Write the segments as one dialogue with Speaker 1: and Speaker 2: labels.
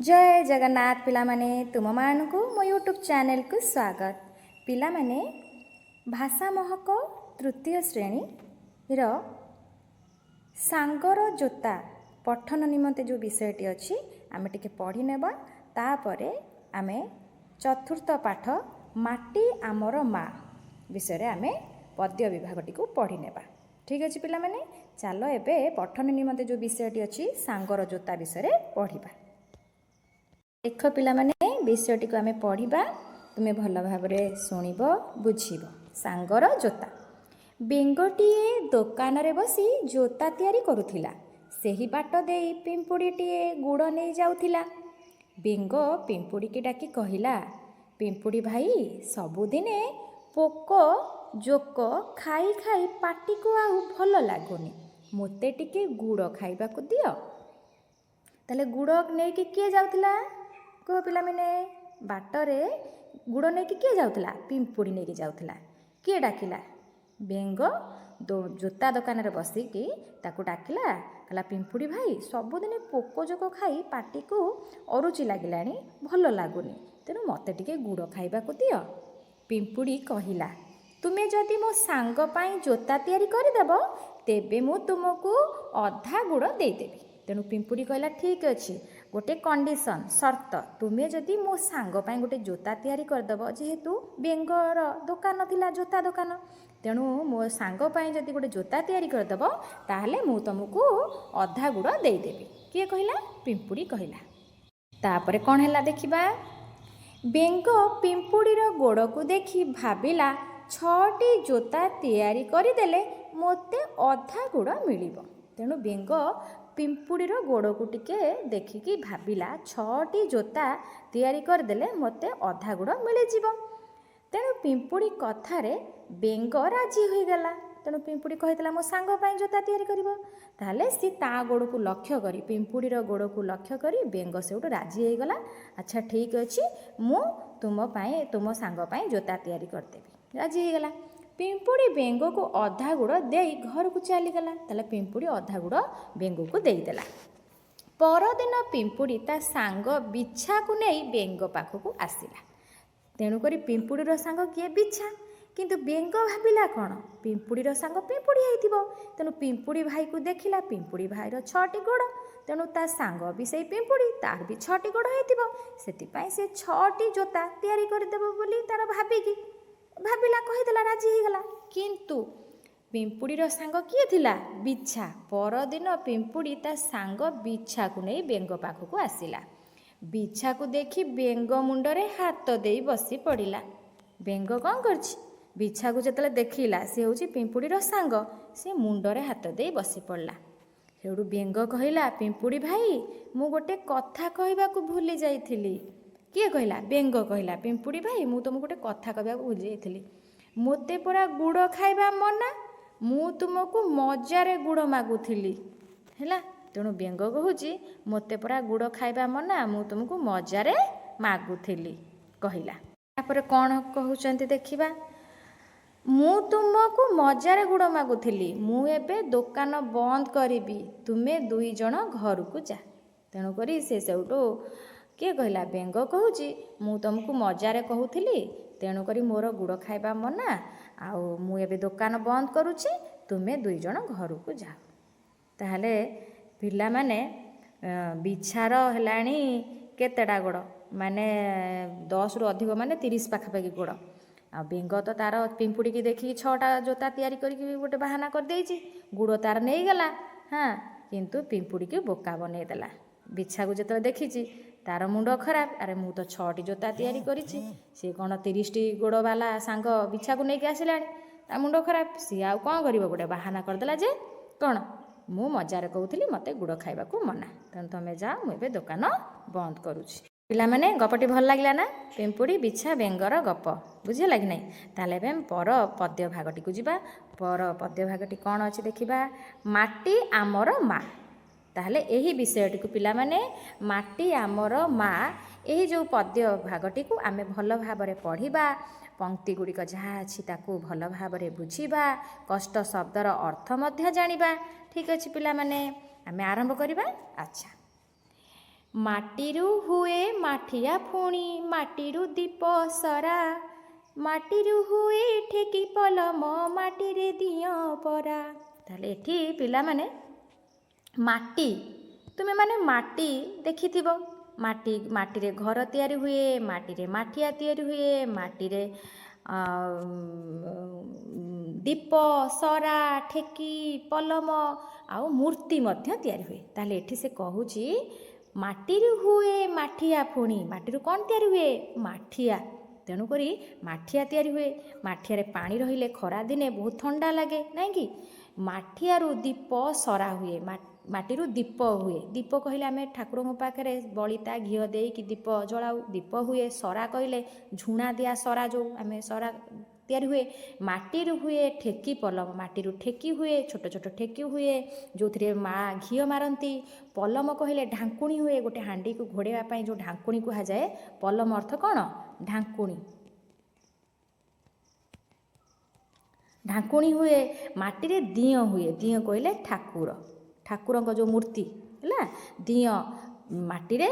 Speaker 1: जय जगन्नाथ पिला माने तुम मानकु मो यूट्यूब चैनल को स्वागत। पिला माने भाषा महक तृतीय श्रेणी रो सांगर जोता पठन निमंते जो विषयटी अच्छी आमे टिके पढ़ी नेबा। तापरे आमे चतुर्थ पाठ माटी आमर मा विषय आमे पद्य विभागटी को पढ़ी नेबा। ठीक अछि पिला माने चलो एबे पठन निमंते जो विषयटी अच्छी सांगर जोता विषय पढ़िबा। देख पिला माने विषयटी को आमे पढ़िबा, तुमे भल भाबरे सुनिबो बुझिबो। सांगर जोता। बेंगटीए दुकान रे बसी जोता तैयारी करुथिला। सेही बाट देई पिंपुड़ीटीए गुड़ नहीं जाउथिला। बेंग पिंपुड़ी के डाकी कहिला, पिंपुड़ी भाई सबुदिने पोको जोक खाई खाई पाटी को आउ भल लागुनी, मोते टिके गुड़ खाइबा को दियो। ताले गुड़ नहीं कि किए जाउथिला कह पिला मैंने बाटरे गुड़ नहीं कि किए जाउथिला, पिंपुड़ी नहीं कि जाउथिला। किए डाकिला? बेंग जोता दुकान रे बसिकी ताकू डाकिला, कहला पिंपुड़ी भाई सबुदिने पोको जोक खाई पाटी को अरुचि लागिलानी, भल लागुनी, तेणु मते टिके गुड़ खाइबा को दियो। पिंपुड़ी कहिला, तुमे जदि मो सांग पाई जोता तैयारी करदेब तेबे मु तुमको अधा गुड़ देदेवी। तेणु पिंपुड़ी कहला ठीक अच्छे, गोटे कंडीशन शर्त, तुम्हें जदि मो सांग पाई गोटे जोता तैयारी करदेव, जेहेतु बेंगर दुकान थिला जोता दुकान, तेणु मो सांग पाई जदि गोटे जोता तैयारी करदेव ताहले मु तुमको अधा गुड़ देदेवी। किए कहला? पिंपुड़ी कहला। तापरे कौन हैला देखिबा। बेंग पिंपुड़ीर गोड़ को देखी भाबिला, छटी जोता तैयारी करदेले मोते अधा गुड़ मिलिबो। तेणु बेंग पिंपुड़ीर गोड़ को टिके देखिकी भाबिला, छटी जोता तैयारी करदेले मोते अधा गुड़ मिल जिवो। तेणु पिंपुड़ी कथारे बेंग राजी हो गला। तेणु पिंपुड़ी कहितला मो सांग पाई जोता तैयारी करिवो। ताहले सी ता गोड़ को लक्ष्य करी, पिंपुड़ीर गोड़ को लक्ष्य करी बेंग सेउटु राजी हो गला। अच्छा ठीक अछि, मु तुम पाई तुम सांग पाई जोता तैयारी करदेवी। राजी हो गला। पिंपुड़ी बेंग को अधा गुड़ दे घर को चलीगला। ताले पिंपुड़ी अधा गुड़ बेंग को देदेला। परदिन पिंपुड़ी ता सांग बिछा को नहीं बेंग पाखक आसिला। तेणुकरी पिंपुड़ीर सांग किए बिछा, किंतु बेंग भाबिला कौन, पिंपुड़ीर सांग पिंपुड़ी होइथिबो। तेणु पिंपुड़ी भाई को देखिला, पिंपुड़ी भाईर छटी गोड़, तेणु ता सांग भी से पिंपुड़ी, तार भी छटी गोड़ होइथिबो। सेतिपाई से छटी जोता तैयारी करदेबो बोली तार भाबिला कहिदेला, राजी होइगला। किंतु पिंपुड़ीर सांग किए थिला? बिछा। परदिन पिंपुड़ी ता सांग बिछा को नहीं बेंग पाखक आसिला। बिछा को देखी बेंग मुंडरे हाथ दे बसी पड़िला। बेंग कौन करछि? बिछा को जतले देखिला से होछि पिंपुड़ीर सांग, से मुंडरे हाथ दे बसी पड़ला। हेउडू बेंग कहिला, पिंपुड़ी भाई मु गोटे कथा कहबा को भूली जाइथिली। किए कहला? बेंग कहला, पिंपुड़ी भाई मु तुमको गोटे कथा कहबा को भूली जाइथिली। मोते परा गुड़ खाइबा मना, मु तुमको मजारे गुड़ मागुथिली हैला। तेणु बेंग कहूची मोते परा गुड़ खाइबा मना, मु तुमको मजारे मागुथिली कहला। तापर कौन कहउचंती देखिबा। मु तुमको मजारे गुड़ मागुथिली, मु एबे दुकान बंद करिबी, तुमे दुई जण घर को जा। तेणु करी से सेउटो किए कहला? बेंग कहूची मु तुमको मजारे कहूथिली, तेणु करी मोर गुड़ खाइबा मना, आउ मु एबे दुकान बंद करूची, तुमे दुई जण घर को जा। ताहले पिला माने बिछार हेलाणी केतेडा गोड़, माने 10 रु अधिक माने 30 पाखापाखि गोड़। आ बेंग तो तार पिंपुड़ी की देखी 6टा जोता तैयारी करके गोटे बाहाना कर देइची, गुड़ तार नहीं गला। हाँ, किंतु पिंपुड़ी के बोका बनै देला। बिछा को जतले देखीची तार मुंड खराब, अरे मु तो 6टी जोता तैयारी करिची, सी कौन 30टी गोड़ वाला सांग बिछा को नहीं आसिलानी, ता मुंड खराब। सी आउ कौन करिवो, गोटे बाहाना करदेला जे कौन मु मजारे कहूथिली मते गुड़ खाइबा को मना, तेणु तमे जा, मु एबे दुकान बंद करूची। पिला माने गपटी भल लागिला ना? पिंपुड़ी बिछा बेंगर गप बुझिला कि नहीं? ताले एबे पर पद्य भागटी को जिबा। पर पद्य भागटी कौन अछि देखिबा। माटी आमर मा। ताहले एही विषयटी को पिला माने माटी आमर मा, एही जो पद्य भागटी को आमे भल भाबरे पढ़िबा, पंक्ति गुड़िक जहाँ अच्छी ताकू भल भाबरे बुझिबा, कष्ट शब्दर अर्थ मध्य जानिबा। ठीक अछि पिला माने, आमे आरंभ करिबा। अच्छा, ମାଟିରୁ ହୁଏ ମାଠିଆ ଫୁଣି, ମାଟିରୁ ଦୀପ ସରା, ମାଟିରୁ ହୁଏ ଠେକି ପଲମ, ମାଟିରେ ଦିଅଁ ପରା। ତାହେଲେ ଏଠି ପିଲାମାନେ ମାଟି, ତୁମେମାନେ ମାଟି ଦେଖିଥିବ, ମାଟିରେ ଘର ତିଆରି ହୁଏ, ମାଟିରେ ମାଠିଆ ତିଆରି ହୁଏ, ମାଟିରେ ଦୀପ ସରା ଠେକି ପଲମ ଆଉ ମୂର୍ତ୍ତି ମଧ୍ୟ ତିଆରି ହୁଏ। ତାହେଲେ ଏଠି ସେ କହୁଛି ମାଟିରୁ ହୁଏ ମାଠିଆ ଫୁଣି, ମାଟିରୁ କ'ଣ ତିଆରି ହୁଏ? ମାଠିଆ। ତେଣୁକରି ମାଠିଆ ତିଆରି ହୁଏ। ମାଠିଆରେ ପାଣି ରହିଲେ ଖରାଦିନେ ବହୁତ ଥଣ୍ଡା ଲାଗେ, ନାଇଁ କି? ମାଠିଆରୁ ଦୀପ ସରା ହୁଏ, ମାଟିରୁ ଦୀପ ହୁଏ। ଦୀପ କହିଲେ ଆମେ ଠାକୁରଙ୍କ ପାଖରେ ବଳିତା ଘିଅ ଦେଇକି ଦୀପ ଜଳାଉ, ଦୀପ ହୁଏ। ସରା କହିଲେ ଝୁଣା ଦିଆ ସରା, ଯେଉଁ ଆମେ ସରା ତିଆରି ହୁଏ। ମାଟିରୁ ହୁଏ ଠେକି ପଲମ, ମାଟିରୁ ଠେକି ହୁଏ, ଛୋଟ ଛୋଟ ଠେକି ହୁଏ, ଯେଉଁଥିରେ ମା ଘିଅ ମାରନ୍ତି। ପଲମ କହିଲେ ଢାଙ୍କୁଣୀ ହୁଏ, ଗୋଟେ ହାଣ୍ଡିକୁ ଘୋଡ଼େଇବା ପାଇଁ ଯେଉଁ ଢାଙ୍କୁଣୀ କୁହାଯାଏ, ପଲମ ଅର୍ଥ କ'ଣ? ଢାଙ୍କୁଣୀ। ଢାଙ୍କୁଣୀ ହୁଏ। ମାଟିରେ ଦିଅଁ ହୁଏ, ଦିଅଁ କହିଲେ ଠାକୁରଙ୍କ ଯେଉଁ ମୂର୍ତ୍ତି ହେଲା, ଦିଅଁ ମାଟିରେ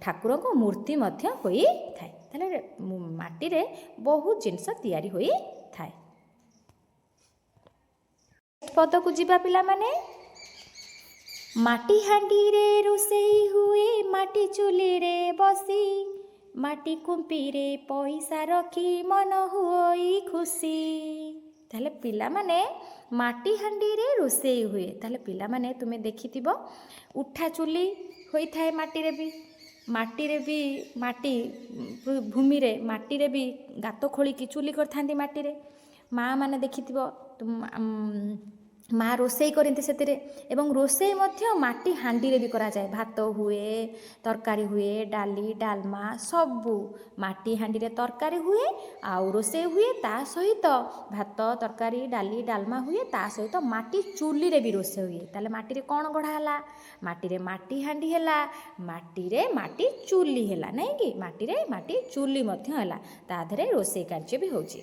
Speaker 1: ଠାକୁରଙ୍କ ମୂର୍ତ୍ତି ମଧ୍ୟ ହୋଇଥାଏ। ତାହେଲେ ମାଟିରେ ବହୁତ ଜିନିଷ ତିଆରି ହୋଇଥାଏ। ପଦକୁ ଯିବା ପିଲାମାନେ। ମାଟି ହାଣ୍ଡିରେ ରୋଷେଇ ହୁଏ, ମାଟି ଚୁଲିରେ ବସି, ମାଟି କୁମ୍ପିରେ ପଇସା ରଖି ମନ ହୋଇ ଖୁସି। ତାହେଲେ ପିଲାମାନେ ମାଟି ହାଣ୍ଡିରେ ରୋଷେଇ ହୁଏ। ତାହେଲେ ପିଲାମାନେ ତୁମେ ଦେଖିଥିବ ଉଠା ଚୁଲି ହୋଇଥାଏ ମାଟିରେ ବି, ମାଟି ଭୂମିରେ ମାଟିରେ ବି ଗାତ ଖୋଳିକି ଚୁଲି କରିଥାନ୍ତି ମାଟିରେ। ମା' ମାନେ ଦେଖିଥିବ ମା' ରୋଷେଇ କରନ୍ତି ସେଥିରେ, ଏବଂ ରୋଷେଇ ମଧ୍ୟ ମାଟି ହାଣ୍ଡିରେ ବି କରାଯାଏ। ଭାତ ହୁଏ, ତରକାରୀ ହୁଏ, ଡାଲି ଡାଲମା ସବୁ ମାଟି ହାଣ୍ଡିରେ ତରକାରୀ ହୁଏ ଆଉ ରୋଷେଇ ହୁଏ। ତା ସହିତ ଭାତ ତରକାରୀ ଡାଲି ଡାଲମା ହୁଏ, ତା ସହିତ ମାଟି ଚୁଲିରେ ବି ରୋଷେଇ ହୁଏ। ତାହେଲେ ମାଟିରେ କ'ଣ ଗଢ଼ା ହେଲା? ମାଟିରେ ମାଟି ହାଣ୍ଡି ହେଲା, ମାଟିରେ ମାଟି ଚୁଲି ହେଲା, ନାଇଁ କି? ମାଟିରେ ମାଟି ଚୁଲି ମଧ୍ୟ ହେଲା, ତା ଦେହରେ ରୋଷେଇ କାର୍ଯ୍ୟ ବି ହେଉଛି।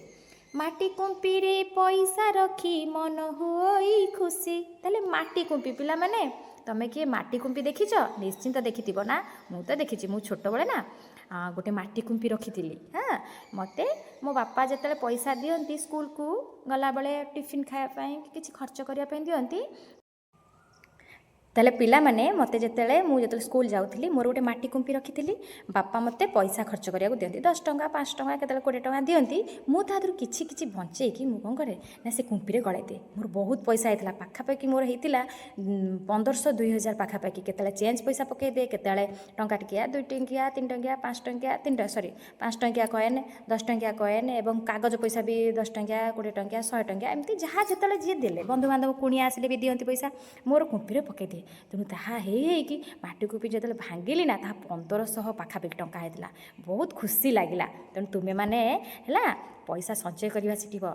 Speaker 1: ମାଟି କୁମ୍ପିରେ ପଇସା ରଖି ମନ ହୋଇ ଖୁସି। ତାହେଲେ ମାଟି କୁମ୍ପି, ପିଲାମାନେ ତମେ କିଏ ମାଟି କୁମ୍ପି ଦେଖିଛ? ନିଶ୍ଚିନ୍ତ ଦେଖିଥିବ ନା? ମୁଁ ତ ଦେଖିଛି। ମୁଁ ଛୋଟବେଳେ ନା ଗୋଟେ ମାଟି କୁମ୍ପି ରଖିଥିଲି। ମୋତେ ମୋ ବାପା ଯେତେବେଳେ ପଇସା ଦିଅନ୍ତି ସ୍କୁଲକୁ ଗଲାବେଳେ ଟିଫିନ୍ ଖାଇବା ପାଇଁ କିଛି ଖର୍ଚ୍ଚ କରିବା ପାଇଁ ଦିଅନ୍ତି, ତାହେଲେ ପିଲାମାନେ ମୋତେ ମୁଁ ଯେତେବେଳେ ସ୍କୁଲ ଯାଉଥିଲି ମୋର ଗୋଟେ ମାଟି କୁମ୍ପି ରଖିଥିଲି। ବାପା ମୋତେ ପଇସା ଖର୍ଚ୍ଚ କରିବାକୁ ଦିଅନ୍ତି, 10 ଟଙ୍କା 5 ଟଙ୍କା କେତେବେଳେ 20 ଟଙ୍କା ଦିଅନ୍ତି। ମୁଁ ତା ଦେହରୁ କିଛି କିଛି ବଞ୍ଚେଇକି ମୁଁ କ'ଣ କରେ ନା ସେ କୁମ୍ପିରେ ଗଳାଇ ଦିଏ। ମୋର ବହୁତ ପଇସା ହେଇଥିଲା, ପାଖାପାଖି ମୋର ହେଇଥିଲା 1500 2000 ପାଖାପାଖି। କେତେବେଳେ ଚେଞ୍ଜ ପଇସା ପକାଇଦିଏ, କେତେବେଳେ ଟଙ୍କା ଟିକିଆ 2 ଟଙ୍କିଆ 3 ଟଙ୍କିଆ 5 ଟଙ୍କିଆ 5 ଟଙ୍କିଆ କଏନ୍ 10 ଟଙ୍କିଆ କଏନ୍ ଏବଂ କାଗଜ ପଇସା ବି 10 ଟଙ୍କିଆ 20 ଟଙ୍କିଆ 100 ଟଙ୍କିଆ, ଏମିତି ଯାହା ଯେତେବେଳେ ଯିଏ ଦେଲେ, ବନ୍ଧୁବାନ୍ଧବ କୁଣିଆ ଆସିଲେ ବି ଦିଅନ୍ତି ପଇସା, ମୋର କୁମ୍ପିରେ ପକାଇଦିଏ। ତେଣୁ ତାହା ହେଇକି ମାଟି କୁମ୍ପି ଯେତେବେଳେ ଭାଙ୍ଗିଲି ନା, ତାହା 1500 ପାଖାପାଖି ଟଙ୍କା ହେଇଥିଲା। ବହୁତ ଖୁସି ଲାଗିଲା। ତେଣୁ ତୁମେମାନେ ହେଲା ପଇସା ସଞ୍ଚୟ କରିବା ଶିଖିବ।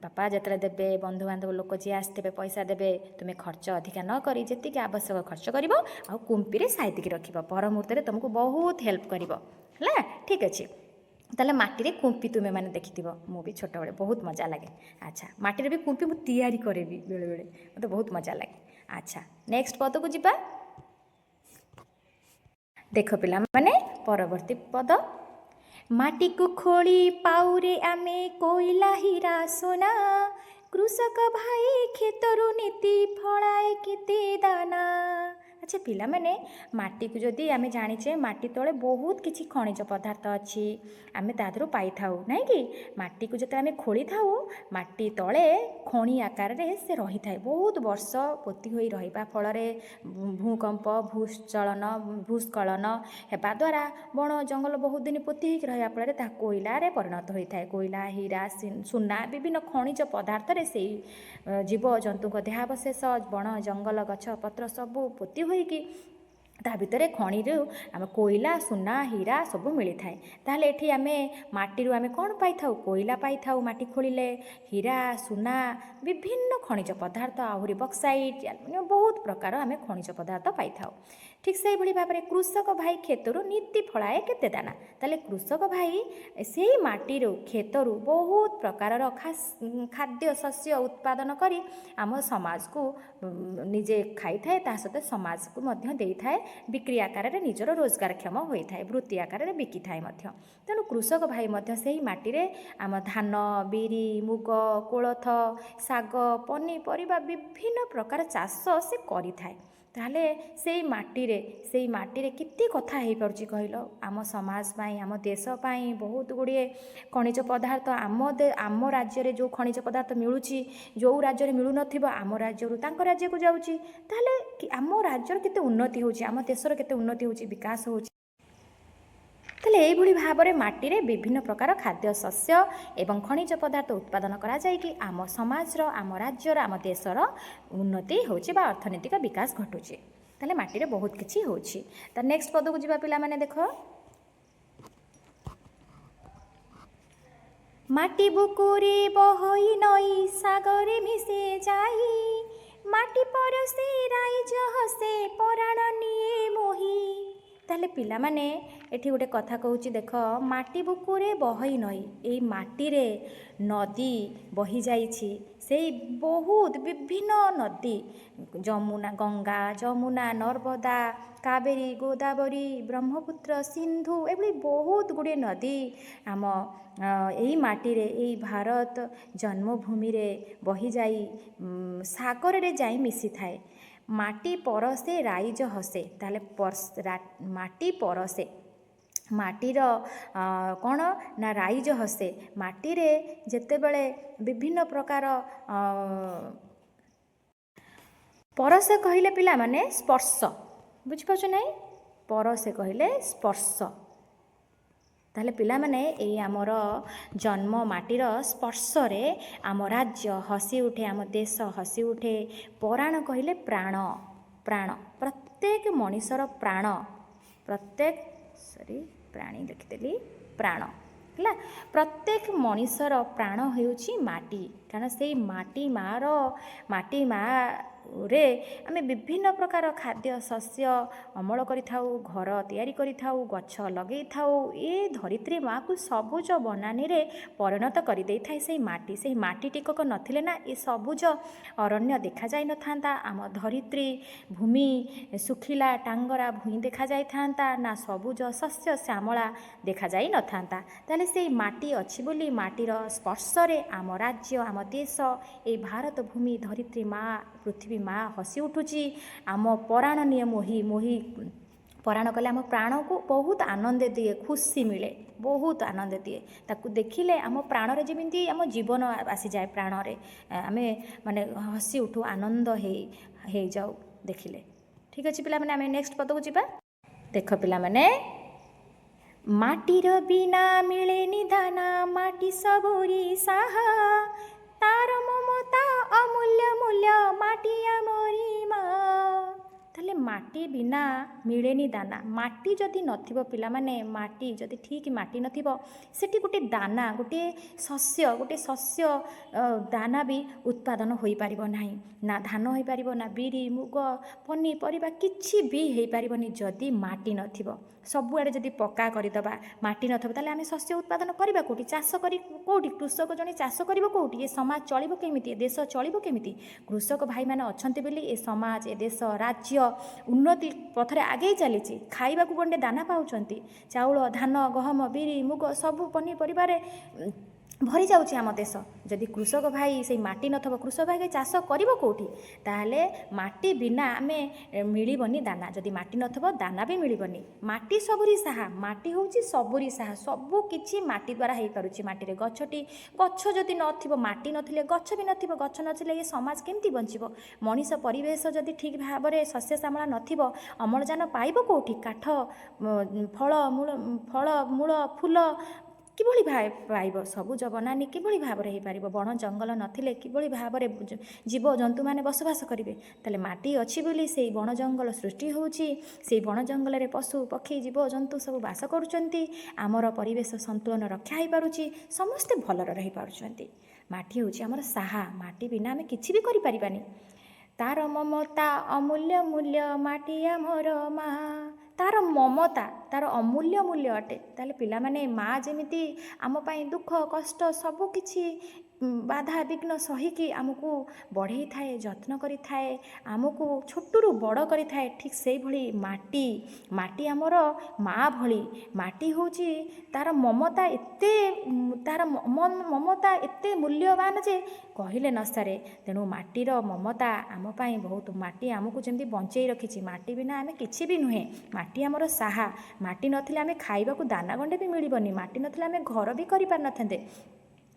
Speaker 1: ବାପା ଯେତେବେଳେ ଦେବେ, ବନ୍ଧୁବାନ୍ଧବ ଲୋକ ଯିଏ ଆସିଥିବେ ପଇସା ଦେବେ, ତୁମେ ଖର୍ଚ୍ଚ ଅଧିକା ନ କରି ଯେତିକି ଆବଶ୍ୟକ ଖର୍ଚ୍ଚ କରିବ ଆଉ କୁମ୍ପିରେ ସାଇତିକି ରଖିବ। ପର ମୁହୂର୍ତ୍ତରେ ତୁମକୁ ବହୁତ ହେଲ୍ପ କରିବ, ହେଲା। ଠିକ୍ ଅଛି। ତାହେଲେ ମାଟିରେ କୁମ୍ପି ତୁମେମାନେ ଦେଖିଥିବ, ମୁଁ ବି ଛୋଟବେଳେ ବହୁତ ମଜା ଲାଗେ। ଆଚ୍ଛା, ମାଟିରେ ବି କୁମ୍ପି ମୁଁ ତିଆରି କରେ ବି ବେଳେବେଳେ, ମୋତେ ବହୁତ ମଜା ଲାଗେ। ଆଚ୍ଛା, ନେକ୍ସଟ ପଦକୁ ଯିବା। ଦେଖ ପିଲାମାନେ ପରବର୍ତ୍ତୀ ପଦ। ମାଟିକୁ ଖୋଳି ପାଉରେ ଆମେ କୋଇଲା ହୀରା ସୁନା, କୃଷକ ଭାଇ କ୍ଷେତରୁ ନୀତି ଫଳାଏ କେତେ ଦାନା। ଆଚ୍ଛା ପିଲାମାନେ, ମାଟିକୁ ଯଦି ଆମେ ଜାଣିଛେ ମାଟି ତଳେ ବହୁତ କିଛି ଖଣିଜ ପଦାର୍ଥ ଅଛି, ଆମେ ତା ଦେହରୁ ପାଇଥାଉ, ନାଇଁ କି? ମାଟିକୁ ଯେତେବେଳେ ଆମେ ଖୋଳିଥାଉ, ମାଟି ତଳେ ଖଣି ଆକାରରେ ସେ ରହିଥାଏ। ବହୁତ ବର୍ଷ ପୋତି ହୋଇ ରହିବା ଫଳରେ ଭୂକମ୍ପ ଭୂସ୍ଖଳନ ହେବା ଦ୍ୱାରା ବଣ ଜଙ୍ଗଲ ବହୁତ ଦିନ ପୋତି ହୋଇକି ରହିବା ଫଳରେ ତାହା କୋଇଲାରେ ପରିଣତ ହୋଇଥାଏ। କୋଇଲା ହୀରା ସୁନା ବିଭିନ୍ନ ଖଣିଜ ପଦାର୍ଥରେ ସେଇ ଜୀବଜନ୍ତୁଙ୍କ ଦେହାବଶେଷ, ବଣ ଜଙ୍ଗଲ ଗଛ ପତ୍ର ସବୁ ପୋତି ହୋଇକି ତା ଭିତରେ ଖଣିରୁ ଆମେ କୋଇଲା ସୁନା ହୀରା ସବୁ ମିଳିଥାଏ। ତାହେଲେ ଏଠି ଆମେ ମାଟିରୁ ଆମେ କ'ଣ ପାଇଥାଉ? କୋଇଲା ପାଇଥାଉ ମାଟି ଖୋଳିଲେ, ହୀରା ସୁନା ବିଭିନ୍ନ ଖଣିଜ ପଦାର୍ଥ, ଆହୁରି ବକ୍ସାଇଟ୍, ବହୁତ ପ୍ରକାର ଆମେ ଖଣିଜ ପଦାର୍ଥ ପାଇଥାଉ। ठीक से भाई भाव में कृषक भाई खेतर नीति फलाए केते दाना ताले कृषक भाई से माटी खेतर बहुत प्रकार खाद्य शस्य उत्पादन करी आम समाज को निजे खाई थाए ता सहित समाज को मध्य देई थाए बिक्री आकार रे निजर रोजगारक्षम होई थाए वृत्ति आकार रे बिकी थाए मध्य तेणु कृषक भाई मध्य से माटी रे आम धान बिरी मुग कोलथ साग पनीपरिबा विभिन्न प्रकार चाष से करि थाए ताहले से माटी रे केते कथा हो पारुछि कहलो आम समाज पाई आम देश पाई बहुत गुड़िए खनिज पदार्थ आम राज्य रे जो खनिज पदार्थ मिलुछि जो राज्य रे मिलु नथिबो आम राज्य रु तांको राज्य को जाउछि ताहले आम राज्य केते उन्नति होउछि आम देश रो केते उन्नति होउछि विकास होउछि ताहले एई भली भाबरे माटी रे विभिन्न प्रकार खाद्य शस्य एवं खनिज पदार्थ उत्पादन करा जाय कि आम समाज रो आम राज्य रो आम देश रो उन्नति होउछि बा अर्थनैतिक विकास घटुछि ताहले माटी रे बहुत किछि होउछि त नेक्स्ट पद को जिबा पिला माने देखो माटी बुकुरे बहई नई सागरे मिसे जाई माटी परसे राइज हसे पराण निये मोही ताहले पिला माने एठी गोटे कथा कहूची देख माटी बुकुरे बहई नई एई माटी रे नदी बही जाइछि से बहुत विभिन्न नदी जमुना गंगा जमुना नर्मदा कावेरी गोदावरी ब्रह्मपुत्र सिंधु एभली बहुत गुड़े नदी आम एई माटी रे एई भारत जन्मभूमि रे बही जाई सागर रे जाई मिसी थाए माटी परसे राइज हसे ताले माटी परसे माटीर कौन ना राइज हसे माटी रे जेते बेले विभिन्न प्रकार परसे कहले पिला माने स्पर्श बुझिपाछ नहीं परसे कहले स्पर्श ताहले पिला माने एई आमर जन्म माटीर स्पर्श रे आम राज्य हसी उठे आम देश हसी उठे पराण कहले प्राण प्राण प्रत्येक मनीषर प्राण प्रत्येक प्राणी लिखिदेली प्राण है प्रत्येक मनीषर प्राण होउछि माटी कारण से माटी माँ रे आमे विभिन्न प्रकार खाद्य शस्य अमल करिथाउ घर तैयारी करिथाउ गछ लगे थाउ ए धरित्री माँ को सबुज बनानी रे परिणत कर दे थाए से माटी टिकक नथिले ना ए सबुज अरण्य देखा जाई न थांता आम धरित्री भूमि सुखिला टांगरा भूमि देखा जाई थांता ना सबुज शस्य श्यामला देखा जाई न थांता ताले से माटी अछि बोली माटीर स्पर्श रे आम राज्य आम देश ए भारत भूमि धरित्री माँ पृथ्वी माँ हसी उठुची आम पराण निये मोही मोही पराण कले आम प्राण को बहुत आनंद दिए खुशी मिले बहुत आनंद दिए ताकू देखिले आम प्राण रे जेमिति आम जीवन आसी जाए प्राण रे आमे माने हसी उठू आनंद हे जाऊ देखिले ठीक अछि पिला माने आमे नेक्स्ट पद को जिबा देख पिला माने माटीर बिना मिले निदाना माटी सबोरी साहा तार ममता अमूल्य मूल्य माटी आमरी माँ ताले माटी बिना मिलेनी दाना माटी जदि नथिबो पिला माने माटी जदि ठीक माटी नथिबो सेठी गोटे दाना गोटे शस्य दाना भी उत्पादन होई पारिबो नाही ना धान होई पारिबो ना बिरी मुग पनीपरिबा किछि भी हेई पारिबोनी जदि माटी नथिबो सबुआड़े जदि पक्का करदबा माटी नथिबो ताले आमे शस्य उत्पादन करिबा कोठी चाष करी कोठी कृषक जने चाष करिबो कोठी ए समाज चलिबो केमिति देश चलिबो केमिति कृषक भाई माने अछंती बेली ए समाज ए देश राज्य उन्नति पथरे आगे चलीछि खाइबा को गंडे दाना पाउछंती चाउल धान गहम बिरी मुग सबु पनीपरिबारे भरी जाउछि आम देश जदि कृषक भाई से माटी नथबो कृषक भाई चाष करिबो कोठी ताहले माटी बिना आमे मिलिबनी दाना जदि माटी नथबो दाना भी मिलिबनी माटी सबुरी साहा माटी होउछि सबुरी साहा सबु किछि माटी द्वारा हेई पारुछि माटी रे गछ जदि नथिबो माटी नथिले गछ भी नथिबो गछ नथिले ये समाज केमति बंचिबो मनीष परिवेश जदि ठीक भाबरे शस्य श्यामला नथिबो अमलजान पाइबो कोठी काठ फल मूल फूल किभଳି पाइब सबुज बनानी किभଳି भाବରେ ହେଇପାରିବ ବଣ ଜଙ୍ଗଲ ନଥିଲେ କିଭଳି ଭାବରେ ଜୀବଜନ୍ତୁମାନେ ବସବାସ କରିବେ ତାହେଲେ ମାଟି ଅଛି ବୋଲି ସେଇ ବଣ ଜଙ୍ଗଲ ସୃଷ୍ଟି ହେଉଛି ସେଇ ବଣ ଜଙ୍ଗଲରେ ପଶୁ ପକ୍ଷୀ ଜୀବଜନ୍ତୁ ସବୁ ବାସ କରୁଛନ୍ତି ଆମର ପରିବେଶ ସନ୍ତୁଳନ ରକ୍ଷା ହେଇପାରୁଛି ସମସ୍ତେ ଭଲରେ ରହିପାରୁଛନ୍ତି ମାଟି ହେଉଛି ଆମର ସାହା ମାଟି ବିନା ଆମେ କିଛି ବି କରିପାରିବାନି ତାର ମମତା ଅମୂଲ୍ୟ ମୂଲ୍ୟ ମାଟି ଆମର ମା। ତାର ମମତା ତାର ଅମୂଲ୍ୟ ମୂଲ୍ୟ ଅଟେ। ତାହେଲେ ପିଲାମାନେ ମା ଯେମିତି ଆମ ପାଇଁ ଦୁଃଖ କଷ୍ଟ ସବୁକିଛି ବାଧା ବିଘ୍ନ ସହିକି ଆମକୁ ବଢ଼େଇଥାଏ, ଯତ୍ନ କରିଥାଏ, ଆମକୁ ଛୋଟରୁ ବଡ଼ କରିଥାଏ, ଠିକ୍ ସେଇଭଳି ମାଟି ଆମର ମା ଭଳି। ମାଟି ହେଉଛି ତାର ମମତା ମମତା ଏତେ ମୂଲ୍ୟବାନ ଯେ କହିଲେ ନ ସରେ। ତେଣୁ ମାଟିର ମମତା ଆମ ପାଇଁ ବହୁତ। ମାଟି ଆମକୁ ଯେମିତି ବଞ୍ଚେଇ ରଖିଛି, ମାଟି ବିନା ଆମେ କିଛି ବି ନୁହେଁ। ମାଟି ଆମର ସାହା। ମାଟି ନଥିଲେ ଆମେ ଖାଇବାକୁ ଦାନା ଗଣ୍ଡେ ବି ମିଳିବନି। ମାଟି ନଥିଲେ ଆମେ ଘର ବି କରିପାରିନଥାନ୍ତେ।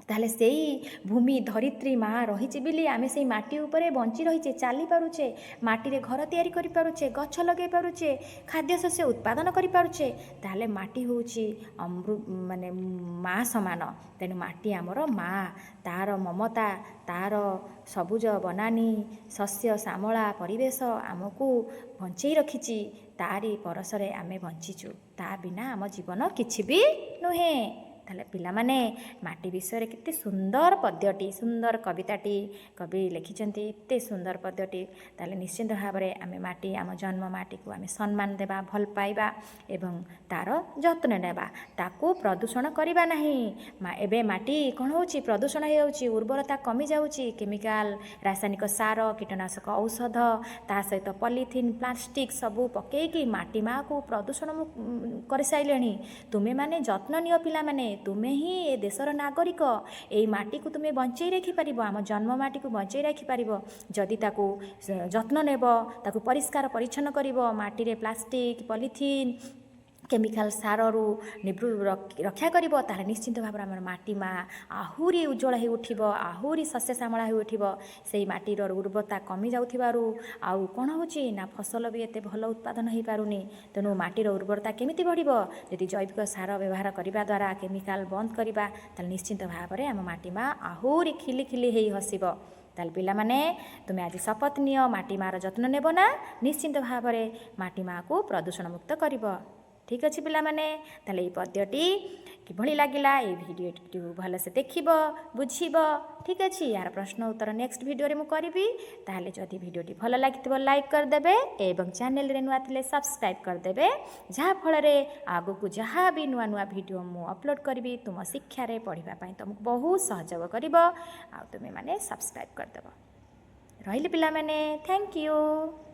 Speaker 1: ତାହେଲେ ସେଇ ଭୂମି ଧରିତ୍ରୀ ମା ରହିଛି ବୋଲି ଆମେ ସେଇ ମାଟି ଉପରେ ବଞ୍ଚି ରହିଛେ, ଚାଲିପାରୁଛେ, ମାଟିରେ ଘର ତିଆରି କରିପାରୁଛେ, ଗଛ ଲଗାଇ ପାରୁଛେ, ଖାଦ୍ୟଶସ୍ୟ ଉତ୍ପାଦନ କରିପାରୁଛେ। ତାହେଲେ ମାଟି ହେଉଛି ମାନେ ମା ସମାନ। ତେଣୁ ମାଟି ଆମର ମା। ତାର ମମତା, ତାର ସବୁଜ ବନାନୀ, ଶସ୍ୟ ଶ୍ୟାମଳା ପରିବେଶ ଆମକୁ ବଞ୍ଚେଇ ରଖିଛି। ତାରି ପରଶରେ ଆମେ ବଞ୍ଚିଛୁ। ତା ବିନା ଆମ ଜୀବନ କିଛି ବି ନୁହେଁ। ତାହେଲେ ପିଲାମାନେ ମାଟି ବିଷୟରେ କେତେ ସୁନ୍ଦର ପଦ୍ୟଟି, ସୁନ୍ଦର କବିତାଟି କବି ଲେଖିଛନ୍ତି, ଏତେ ସୁନ୍ଦର ପଦ୍ୟଟି। ତାହେଲେ ନିଶ୍ଚିନ୍ତ ଭାବରେ ଆମେ ମାଟି, ଆମ ଜନ୍ମ ମାଟିକୁ ଆମେ ସମ୍ମାନ ଦେବା, ଭଲ ପାଇବା ଏବଂ ତାର ଯତ୍ନ ନେବା। ତାକୁ ପ୍ରଦୂଷଣ କରିବା ନାହିଁ। ଏବେ ମାଟି କ'ଣ ହେଉଛି? ପ୍ରଦୂଷଣ ହେଇଯାଉଛି, ଉର୍ବରତା କମିଯାଉଛି। କେମିକାଲ, ରାସାୟନିକ ସାର, କୀଟନାଶକ ଔଷଧ, ତା ସହିତ ପଲିଥିନ୍, ପ୍ଲାଷ୍ଟିକ୍ ସବୁ ପକେଇକି ମାଟି ମାଆକୁ ପ୍ରଦୂଷଣ କରିସାରିଲେଣି। ତୁମେମାନେ ଯତ୍ନ ନିଅ ପିଲାମାନେ। ତୁମେ ହିଁ ଏ ଦେଶର ନାଗରିକ। ଏଇ ମାଟିକୁ ତୁମେ ବଞ୍ଚେଇ ରଖିପାରିବ, ଆମ ଜନ୍ମ ମାଟିକୁ ବଞ୍ଚେଇ ରଖିପାରିବ ଯଦି ତାକୁ ଯତ୍ନ ନେବ, ତାକୁ ପରିଷ୍କାର ପରିଚ୍ଛନ୍ନ କରିବ। ମାଟିରେ ପ୍ଲାଷ୍ଟିକ୍, ପଲିଥିନ୍, କେମିକାଲ ସାରରୁ ରକ୍ଷା କରିବ। ତାହେଲେ ନିଶ୍ଚିନ୍ତ ଭାବରେ ଆମର ମାଟି ମା ଆହୁରି ଉଜ୍ଜଳ ହୋଇ ଉଠିବ, ଆହୁରି ଶସ୍ୟ ଶ୍ୟାମଳା ହୋଇ ଉଠିବ। ସେଇ ମାଟିର ଉର୍ବରତା କମି ଯାଉଥିବାରୁ ଆଉ କ'ଣ ହେଉଛି ନା ଫସଲ ବି ଏତେ ଭଲ ଉତ୍ପାଦନ ହୋଇପାରୁନି। ତେଣୁ ମାଟିର ଉର୍ବରତା କେମିତି ବଢ଼ିବ? ଯଦି ଜୈବିକ ସାର ବ୍ୟବହାର କରିବା ଦ୍ୱାରା, କେମିକାଲ ବନ୍ଦ କରିବା, ତାହେଲେ ନିଶ୍ଚିନ୍ତ ଭାବରେ ଆମ ମାଟି ମା ଆହୁରି ଖିଲି ଖିଲି ହେଇ ହସିବ। ତାହେଲେ ପିଲାମାନେ ତୁମେ ଆଜି ଶପଥ ନିଅ, ମାଟି ମାଆର ଯତ୍ନ ନେବ ନା? ନିଶ୍ଚିନ୍ତ ଭାବରେ ମାଟି ମାଆକୁ ପ୍ରଦୂଷଣ ମୁକ୍ତ କରିବ। ଠିକ୍ ଅଛି ପିଲାମାନେ। ତାହେଲେ ଏଇ ପଦ୍ୟଟି କିଭଳି ଲାଗିଲା, ଏଇ ଭିଡ଼ିଓଟି ଭଲସେ ଦେଖିବ, ବୁଝିବ। ଠିକ୍ ଅଛି। ଏହାର ପ୍ରଶ୍ନ ଉତ୍ତର ନେକ୍ସଟ ଭିଡ଼ିଓରେ ମୁଁ କରିବି। ତାହେଲେ ଯଦି ଭିଡ଼ିଓଟି ଭଲ ଲାଗିଥିବ ଲାଇକ୍ କରିଦେବେ ଏବଂ ଚ୍ୟାନେଲରେ ନୂଆ ଥିଲେ ସବସ୍କ୍ରାଇବ୍ କରିଦେବେ। ଯାହାଫଳରେ ଆଗକୁ ଯାହା ବି ନୂଆ ନୂଆ ଭିଡ଼ିଓ ମୁଁ ଅପଲୋଡ଼ କରିବି ତୁମ ଶିକ୍ଷାରେ ପଢ଼ିବା ପାଇଁ ତୁମକୁ ବହୁତ ସହଯୋଗ କରିବ। ଆଉ ତୁମେମାନେ ସବସ୍କ୍ରାଇବ୍ କରିଦେବ। ରହିଲି ପିଲାମାନେ, ଥ୍ୟାଙ୍କ ୟୁ।